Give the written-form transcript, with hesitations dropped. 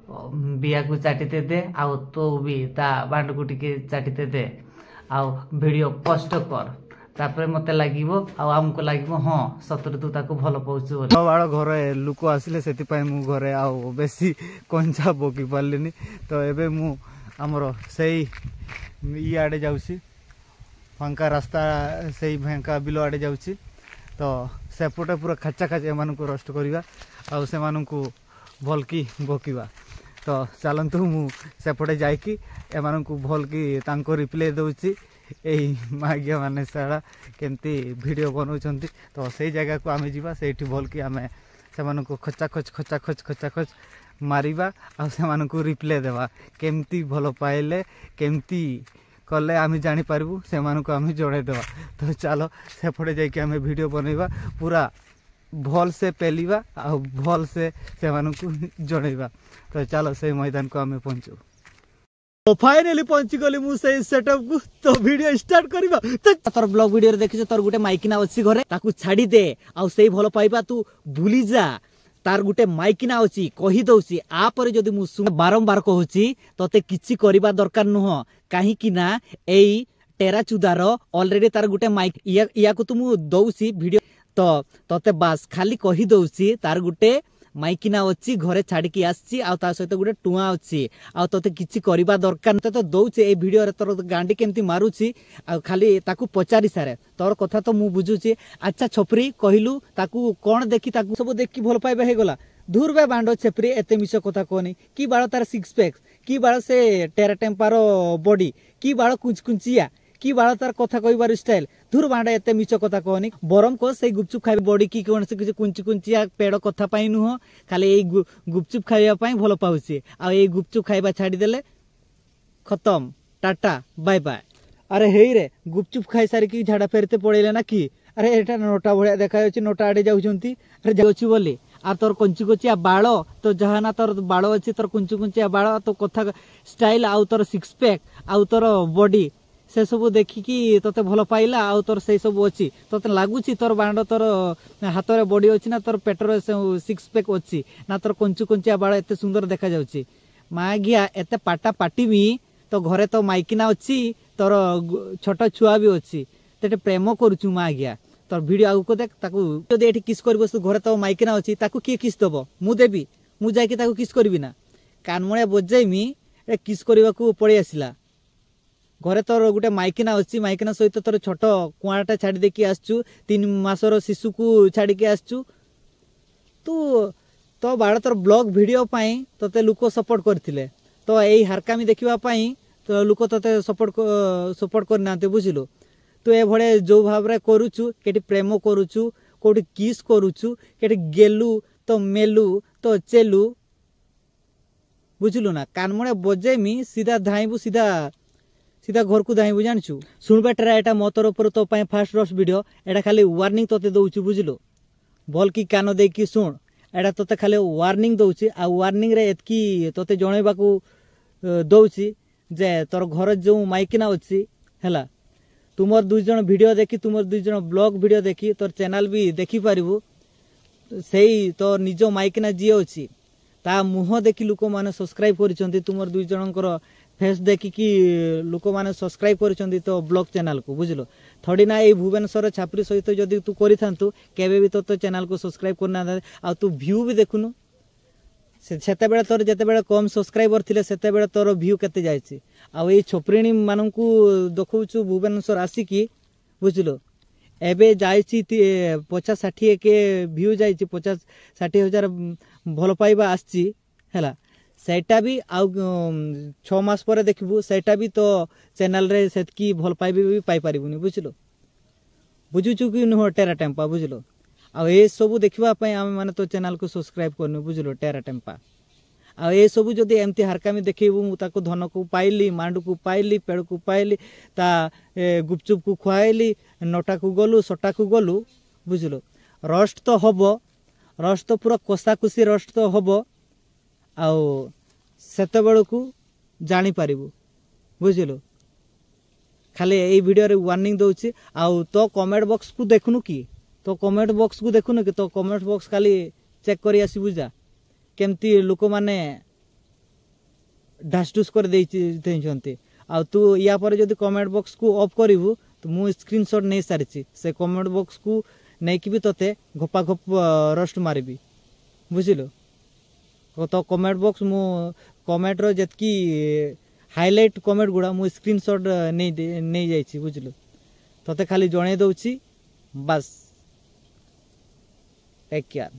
बिया को चाटीते दे आउ तो भी ता बांड को टिके चाटीते दे आउ वीडियो पोस्ट कर तापर मते लागिवो आउ हमको लागिवो हां सतरे तू ताको भलो पाउछु बाड़ घरे लुक आसिले सेति पय मु घरे आउ बेसी कंचा बोकी पारलिनी तो एबे मु हमरो सेई इ आडे जाउसी फांका रास्ता सेई फांका बिलो आडे जाउसी तो सेपटे पूरा खाचा खाचा एमान को रोस्ट करिवा आउ से मान को भल की बोकीवा तो चलतु मु सेपटे जाइकी एमान को भल की तांको रिप्लाई दउची एई मागिया माने सारा केमती वीडियो बनाउछंती तो सेई जगह को आमे जीवा सेठी भल की आमे से मान को खचा खच मारिबा आ से मान को रिप्लाई देवा केमती भलो पाइले केमती कले आमे जानि पारबू से मान को आमे जोड़े देवा तो चलो सेपटे जाइकी आमे वीडियो बनैबा पूरा भल से पेलिबा आ भल से मान को जोड़ेबा तो चलो से मैदान को आमे पहुंचू तो फाइनली पहुंची गली मु से सेटअप को तो वीडियो स्टार्ट करबा तो तोर ब्लॉग वीडियो रे देखिस तोर गुटे माइकिना अछि घरे ताकू छाडी दे आ सेई भलो पाइबा तू भूली जा तार गुटे माइकिना अछि कहि दउसी आ पर जदी मु बारंबार कहूची तते किछि करबा दरकार नहो काहे कि ना एई टेरा चुदार ऑलरेडी तार गुटे माइक या को तुम दउसी वीडियो तो तते बास खाली कहि दउसी तार गुटे माइकिना अच्छी घरे छाड़ी की आसी आ ता सहित गुटे टुआ अच्छी आ तते किछि करबा दरकार तो दउचे ए वीडियो रे तोर गांडी केमती मारुची आ खाली ताकू पचारि सारे तोर कथा तो मु बुझुची अच्छा छपरी कहिलु ताकू कोन देखि ताकू सब देखि भल पाइबा हे गला दूर बे बांडो छपरी एते मिछ कथा कोनी की बाळ तार सिक्स पैक की बाळ से टेरा टेम्पारो बॉडी की बाळ कुंचिया की बाळ तार कथा कहबार स्टाइल दूर बांडा एते मिछ कथा कहनी बरम को से गुपचुप खाइ बॉडी की कोन से किछ कुंचिया पेड़ कथा पाई नुह खाली ए गुपचुप खाइबा पई भलो पाउची आ ए गुपचुप खाइबा छाडी देले खत्म टाटा बाय बाय अरे हेई रे गुपचुप खाइ सारी की झाडा फेरते पड़ेले ना की अरे एटा नोटा भळिया देखायछि नोटा आडे जाउछंती अरे जाउछि बोली आ तोर कुंचिया बाळ तो जहाना तोर बाळ अछि तोर कुंचिया बाळ तो कथा स्टाइल आ तोर सिक्स पैक आ तोर बॉडी से सब देखिकी तोते भल पाइला आ तोर से सब अच्छी तोते लगुच तोर बांड तोर हाथ में बॉडी अच्छी ना तोर पेटर सिक्स पैक अच्छी ना तोर कुंचिया बाड़ एत सुंदर देखा जाउची मागिया एत पाटा पाटिबी तो घरे तो माइकिना अच्छी तोर छोट छुआ भी अच्छी तेटे प्रेम करुचु मागिया तोर वीडियो आगु को देख ताकू जदि एठी किस करबो घरे तो माइकिना अच्छी ताकू किए किस दबो मु देबी मु जाके ताकू किस करबी ना कानमळे बजाइमी ए किस करबा को पड़ी आसिला घरे तोर गोटे माइकिना अच्छी माइकिना सहित तोर छोट कुआटा छाड़ी देकी आसचु 3 मासर शिशु को छाड़ी के आसचु तू तो बाड़ तोर ब्लॉग वीडियो पाई तोते लोक सपोर्ट करथिले तो एई हरकामी देखिबा पाई तो लोक तोते सपोर्ट करना बुझिलो तू ए भळे जो भाव रे करूचु केटी प्रेम करूचु कोटी किस करूचु केटी गेलु तो मेलु तो चेलु बुझिलो ना कानमणे बजेमी सीधा धाइबु सीधा घर को दाइबु जानछु सुनबा ट्रा एटा मो तरफ तो पाए फास्ट रस वीडियो एटा खाली वार्निंग तोते दउछु बुझिलो बोल की कानो दे की सुन एटा तोते खाली वार्निंग दउछि आ वार्निंग रे एतकी तोते जणैबा को दउछि जे तोर घर जो माइकिना अछि हैला तुमर दुई जण वीडियो देखि तुमर दुई जण ब्लॉग वीडियो देखि तोर चैनल भी देखि पारिबु सेही तो निजो माइकिना जी अछि ता मुह देखि लोक माने सब्सक्राइब करिसंती तुमर दुई जनकर फेस देखिकी लोक माने सब्सक्राइब करिसंती तो ब्लॉग चैनल को बुझलो थोड़ी ना ए भुवनेश्वर छापरी सहित जदि तू करिथांतु केबे भी तो चैनल को सब्सक्राइब करना आ तू व्यू भी देखुनु सेते बेले तोर जते बेले कम सब्सक्राइबर थिले सेते बेले तोर व्यू केते जायछि आ ए छोपरीणी माननकू देखौछु भुवनेश्वर आसीकी बुझलो एबे जायछि 50-60 के व्यू जायछि 50-60 हजार भलो पाइबा आछि हैला सेटा भी आ 6 मास पर देखबू सेटा भी तो चैनल रे सेतकी भल पाइबे भी पाई परिबुनी बुझलो बुझुछु कि न टेरा टेम्पा बुझलो आ ए सब देखबा पई हम माने तो चैनल को सब्सक्राइब करनु बुझलो टेरा टेम्पा आ ए सब जदि एमती हरकामी देखिबू मु ताको धन को पाइली मांडू को पाइली पेड़ को पाइली ता गुपचुप को खुआइली नोटा को गलु सटा को गलु बुझलो रोस्ट तो हबो रोस्ट तो पूरा कोसा कुसी रोस्ट तो हबो आ सेते बेलू जानी पारिबू बुझिलु खाली ए वीडियो रे वार्निंग दउछि आ तो कमेंट बॉक्स को देखनु कि तो कमेंट बॉक्स को देखनु कि तो कमेंट बॉक्स खाली चेक करी आसी बुझा केमती लोक माने डासडुस कर देइछन्ते आ तू या पर जदि कमेंट बॉक्स को ऑफ करिवु तो मु स्क्रीनशॉट नहीं सारिछि से कमेंट बॉक्स को नहीं कि भी तते घपा घप रोस्ट मारिबी बुझिलो तो कमेंट बॉक्स मु कमेंट रो जतकी हाईलाइट कमेंट गुड़ा मु स्क्रीनशॉट नहीं जाइछि बुझिलो तते खाली जणे दउछि बस टेक केयर।